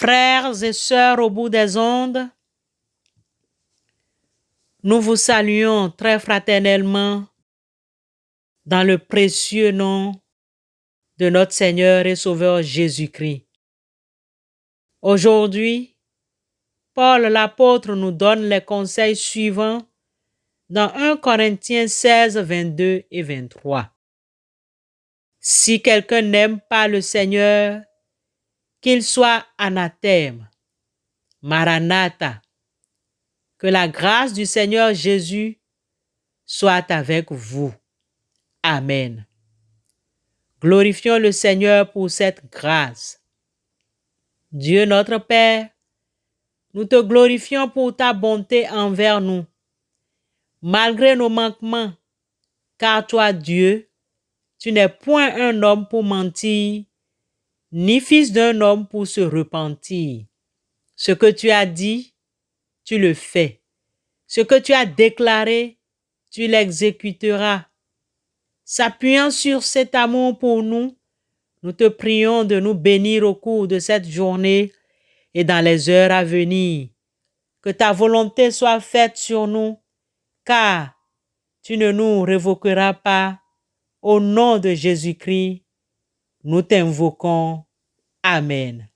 Frères et sœurs au bout des ondes, nous vous saluons très fraternellement dans le précieux nom de notre Seigneur et Sauveur Jésus-Christ. Aujourd'hui, Paul l'apôtre nous donne les conseils suivants dans 1 Corinthiens 16, 22 et 23. Si quelqu'un n'aime pas le Seigneur, qu'il soit anathème. Maranatha. Que la grâce du Seigneur Jésus soit avec vous. Amen. Glorifions le Seigneur pour cette grâce. Dieu notre Père, nous te glorifions pour ta bonté envers nous, malgré nos manquements, car toi, Dieu, tu n'es point un homme pour mentir, ni fils d'un homme pour se repentir. Ce que tu as dit, tu le fais. Ce que tu as déclaré, tu l'exécuteras. S'appuyant sur cet amour pour nous, nous te prions de nous bénir au cours de cette journée et dans les heures à venir. Que ta volonté soit faite sur nous, car tu ne nous révoqueras pas. Au nom de Jésus-Christ, nous t'invoquons. Amen.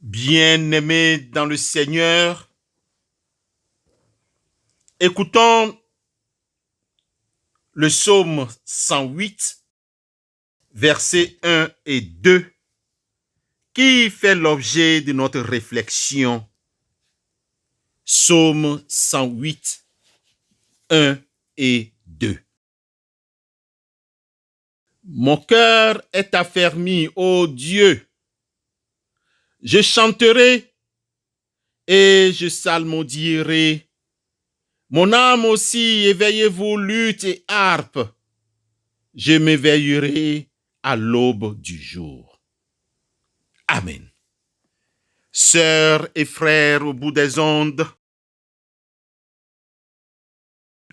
Bien-aimés dans le Seigneur, écoutons le psaume 108, versets 1 et 2, qui fait l'objet de notre réflexion. Psaume 108, 1 et 2. Mon cœur est affermi, ô Dieu. Je chanterai et je psalmodierai. Mon âme aussi, éveillez-vous, luth et harpe. Je m'éveillerai à l'aube du jour. Amen. Sœurs et frères au bout des ondes,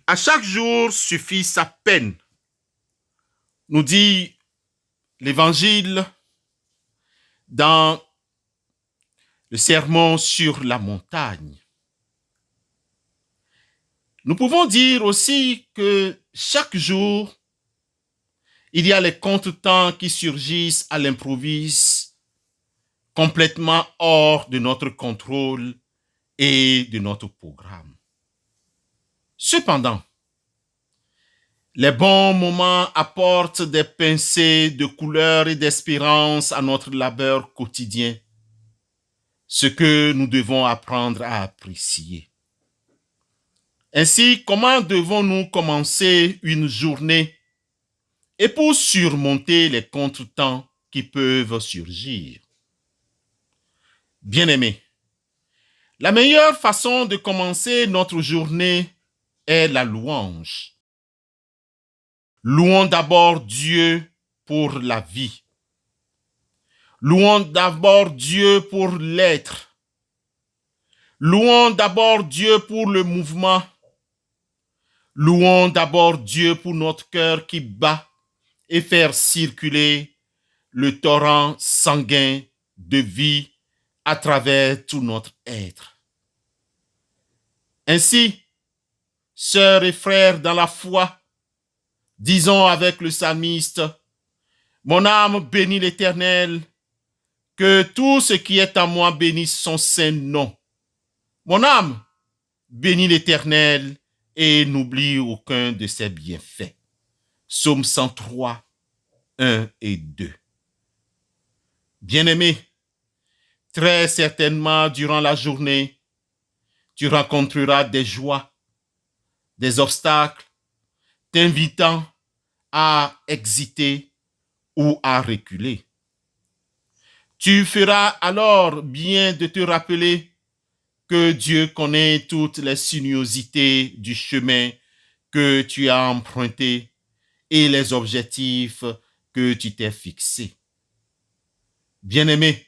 à chaque jour suffit sa peine, nous dit l'Évangile dans le sermon sur la montagne. Nous pouvons dire aussi que chaque jour, il y a les contretemps qui surgissent à l'improviste, complètement hors de notre contrôle et de notre programme. Cependant, les bons moments apportent des pincées de couleur et d'espérance à notre labeur quotidien, ce que nous devons apprendre à apprécier. Ainsi, comment devons-nous commencer une journée et pour surmonter les contretemps qui peuvent surgir? Bien-aimés, la meilleure façon de commencer notre journée est la louange. Louons d'abord Dieu pour la vie. Louons d'abord Dieu pour l'être. Louons d'abord Dieu pour le mouvement. Louons d'abord Dieu pour notre cœur qui bat et faire circuler le torrent sanguin de vie à travers tout notre être. Ainsi, sœurs et frères dans la foi, disons avec le psalmiste, « Mon âme bénit l'Éternel, que tout ce qui est en moi bénisse son saint nom. Mon âme bénit l'Éternel et n'oublie aucun de ses bienfaits. » Psaume 103, 1 et 2. Bien-aimés, Très certainement, durant la journée, tu rencontreras des joies, des obstacles, t'invitant à hésiter ou à reculer. Tu feras alors bien de te rappeler que Dieu connaît toutes les sinuosités du chemin que tu as emprunté et les objectifs que tu t'es fixés. Bien-aimé,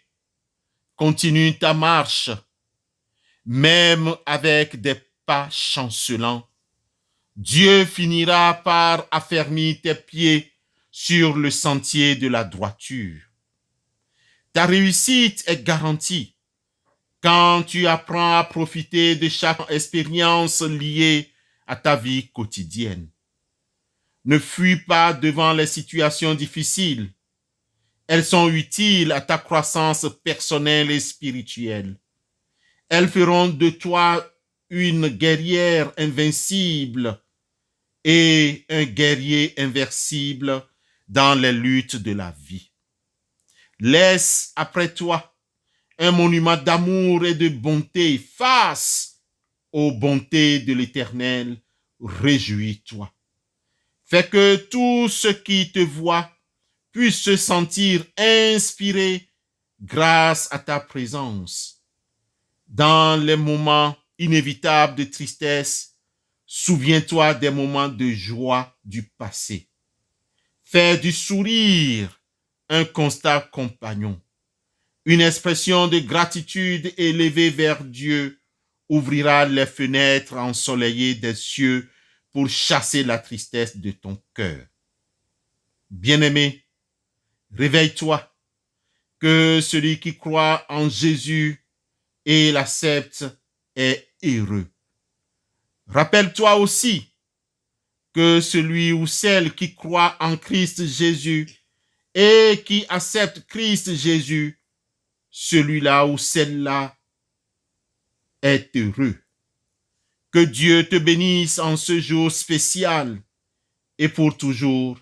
continue ta marche, même avec des pas chancelants. Dieu finira par affermir tes pieds sur le sentier de la droiture. Ta réussite est garantie quand tu apprends à profiter de chaque expérience liée à ta vie quotidienne. Ne fuis pas devant les situations difficiles. Elles sont utiles à ta croissance personnelle et spirituelle. Elles feront de toi une guerrière invincible et un guerrier invincible dans les luttes de la vie. Laisse après toi un monument d'amour et de bonté face aux bontés de l'Éternel. Réjouis-toi. Fais que tous ceux qui te voient puissent se sentir inspirés grâce à ta présence. Dans les moments inévitables de tristesse, souviens-toi des moments de joie du passé. Fais du sourire un constat compagnon. Une expression de gratitude élevée vers Dieu ouvrira les fenêtres ensoleillées des cieux pour chasser la tristesse de ton cœur. Bien-aimé, réveille-toi, que celui qui croit en Jésus et l'accepte est heureux. Rappelle-toi aussi que celui ou celle qui croit en Christ Jésus et qui accepte Christ Jésus, celui-là ou celle-là est heureux. Que Dieu te bénisse en ce jour spécial et pour toujours,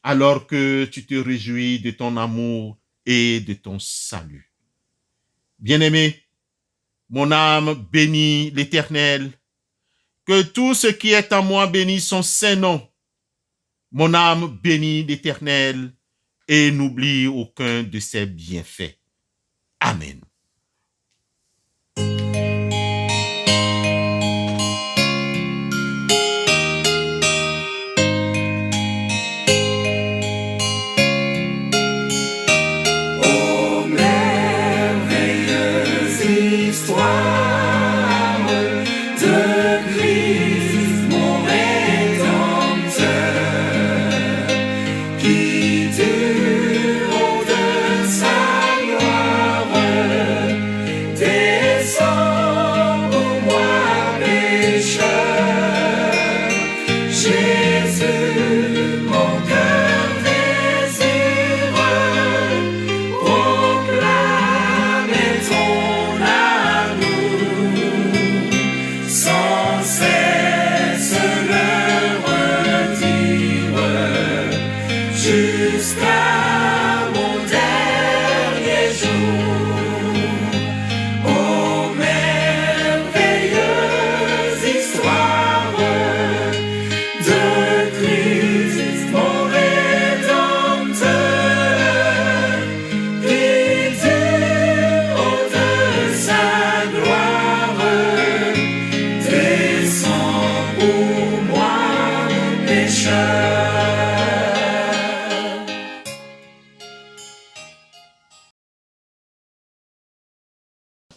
alors que tu te réjouis de ton amour et de ton salut. Bien-aimé, mon âme bénit l'Éternel. Que tout ce qui est en moi bénisse son saint nom. Mon âme bénit l'Éternel et n'oublie aucun de ses bienfaits. Amen.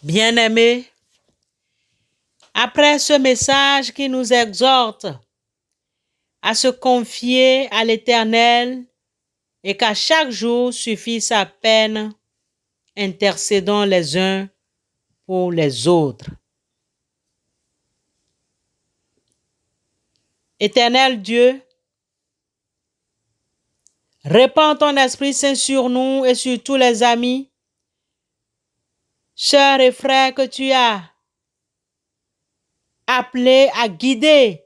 Bien-aimés, après ce message qui nous exhorte à se confier à l'Éternel et qu'à chaque jour suffit sa peine, intercédons les uns pour les autres. Éternel Dieu, répands ton Esprit Saint sur nous et sur tous les amis, sœurs et frères que tu as appelés à guider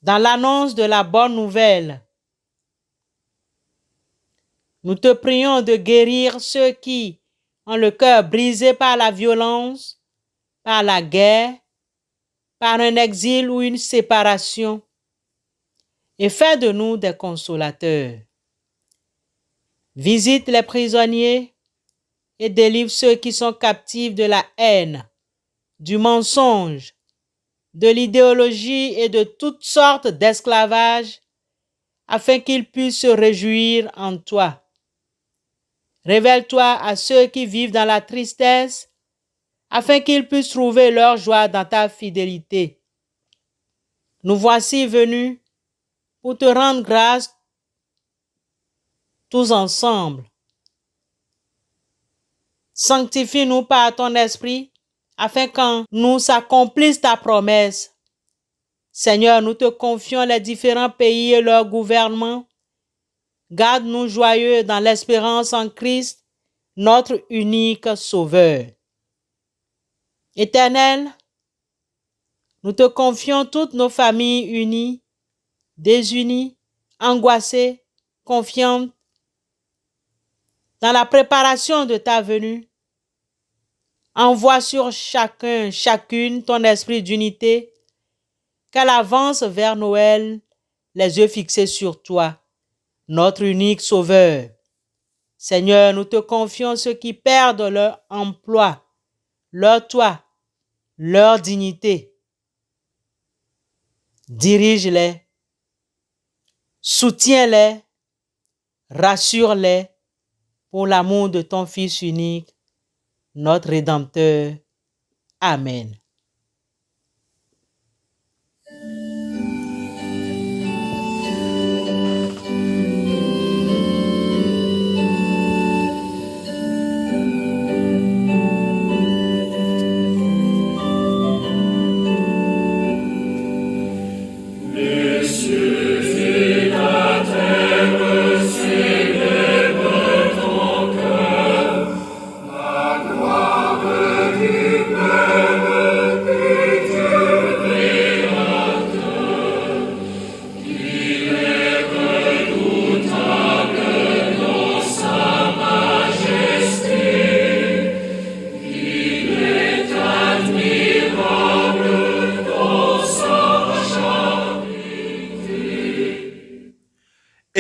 dans l'annonce de la bonne nouvelle. Nous te prions de guérir ceux qui, ont le cœur brisé par la violence, par la guerre, par un exil ou une séparation, et fais de nous des consolateurs. Visite les prisonniers et délivre ceux qui sont captifs de la haine, du mensonge, de l'idéologie et de toutes sortes d'esclavage, afin qu'ils puissent se réjouir en toi. Révèle-toi à ceux qui vivent dans la tristesse, afin qu'ils puissent trouver leur joie dans ta fidélité. Nous voici venus pour te rendre grâce tous ensemble. Sanctifie-nous par ton esprit, afin qu'en nous s'accomplisse ta promesse. Seigneur, nous te confions les différents pays et leurs gouvernements. Garde-nous joyeux dans l'espérance en Christ, notre unique Sauveur. Éternel, nous te confions toutes nos familles unies, désunies, angoissées, confiantes, dans la préparation de ta venue. Envoie sur chacun, chacune ton esprit d'unité, qu'elle avance vers Noël, les yeux fixés sur toi, notre unique Sauveur. Seigneur, nous te confions ceux qui perdent leur emploi, leur toit, leur dignité. Dirige-les, soutiens-les, rassure-les pour l'amour de ton Fils unique, notre Rédempteur. Amen.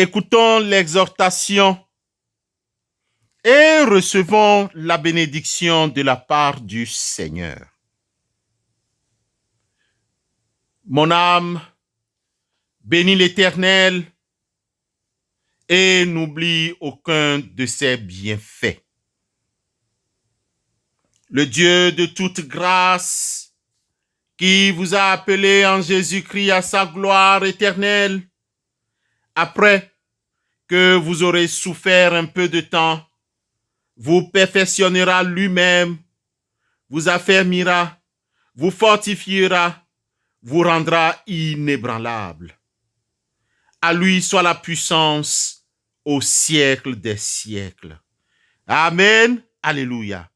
Écoutons l'exhortation et recevons la bénédiction de la part du Seigneur. Mon âme, bénis l'Éternel et n'oublie aucun de ses bienfaits. Le Dieu de toute grâce, qui vous a appelé en Jésus-Christ à sa gloire éternelle, après que vous aurez souffert un peu de temps, vous perfectionnera lui-même, vous affermira, vous fortifiera, vous rendra inébranlable. À lui soit la puissance au siècle des siècles. Amen. Alléluia.